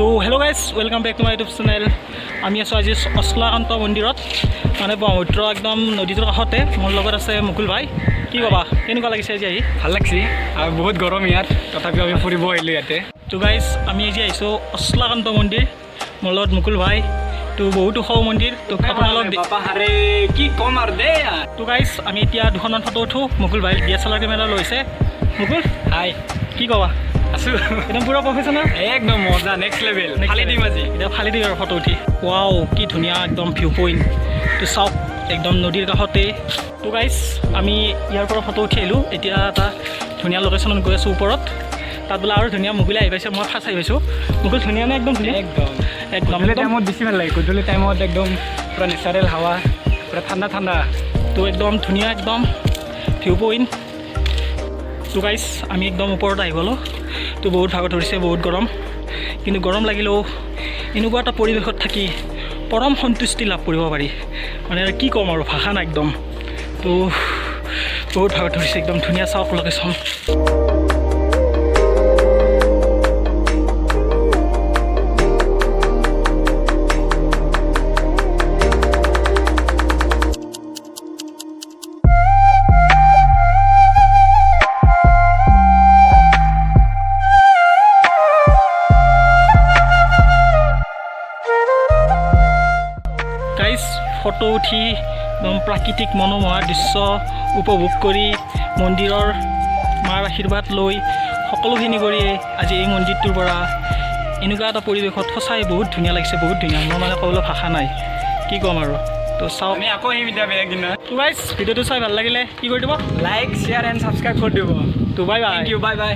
তো hello' guys welcome back to my YouTube channel. আমি আছোঁ আজি অশ্লাকান্ত মন্দিৰত, মানে ব্ৰহ্মপুত্ৰ একদম নদীটোৰ কাষতে। মোৰ লগত আছে মুকুল ভাই। কি ক'বা, কেনেকুৱা লাগিছে আজি আহি? ভাল লাগছে আৰু বহুত গৰম ইয়াত, তথাপিও আমি ফুৰিব আহিলোঁ ইয়াতে। তো গাইজ আমি আজি আহিছোঁ অশ্লাকান্ত মন্দিৰ, মোৰ লগত মুকুল ভাই। তো বহুত ওখ মন্দিৰ, তো আপোনালোক কি ক'ম আৰু দে। তো গাইজ আমি এতিয়া দুখনমান ফটো উঠোঁ। মুকুল ভাই DSLR কেমেৰা লৈছে। মুকুল হাই, কি ক'বা? আছোঁ একদম পুৰা প্ৰফেশ্যনেল, একদম মজা, নেক্সট লেভেল। ফালি দিম আজি, এতিয়া ফালি দিম আৰু ফটো উঠি। ৱাও, কি ধুনীয়া একদম ভিউ পইণ্ট। তো চাওক, একদম নদীৰ কাষতে। তো গাইজ আমি ইয়াৰ পৰা ফটো উঠি আহিলোঁ। এতিয়া এটা ধুনীয়া লোকেশ্যনত গৈ আছোঁ ওপৰত। তাত বোলে আৰু ধুনীয়া মুকুলে আহি পাইছে, মই ফাৰ্ষ্ট আহি পাইছোঁ। মুকুল ধুনীয়া নে? একদম ধুনীয়া, একদম একদম গধূলি টাইমত বেছি ভাল লাগে। গধূলি টাইমত একদম পূৰা নেচাৰেল হাৱা, পূৰা ঠাণ্ডা ঠাণ্ডা। তো একদম ধুনীয়া একদম ভিউ পইণ্ট। তো গাইজ আমি একদম ওপৰত আহি গ'লোঁ। তো বহুত ভাগৰ ধৰিছে, বহুত গৰম, কিন্তু গৰম লাগিলেও এনেকুৱা এটা পৰিৱেশত থাকি পৰম সন্তুষ্টি লাভ কৰিব পাৰি। মানে কি ক'ম আৰু, ভাষা নাই একদম। তো বহুত ভাগৰ ধৰিছে, একদম ধুনীয়া চাওক লোকেশ্যন। গাইজ ফটো উঠি একদম প্ৰাকৃতিক মনোমোহা দৃশ্য উপভোগ কৰি, মন্দিৰৰ মাৰ আশীৰ্বাদ লৈ, সকলোখিনি কৰি আজি এই মন্দিৰটোৰ পৰা এনেকুৱা এটা পৰিৱেশত সঁচাই বহুত ধুনীয়া লাগিছে, বহুত ধুনীয়া। মোৰ মানে ক'বলৈ ভাষা নাই, কি ক'ম আৰু। তো চাওক, আমি আকৌ আহিম এতিয়া বেলেগ দিনা। তো গাইজ ভিডিঅ'টো চাই ভাল লাগিলে কি কৰি দিব? লাইক, শ্বেয়াৰ এণ্ড ছাবস্ক্ৰাইব কৰি দিব। তো bye bye. Thank U, bye bye.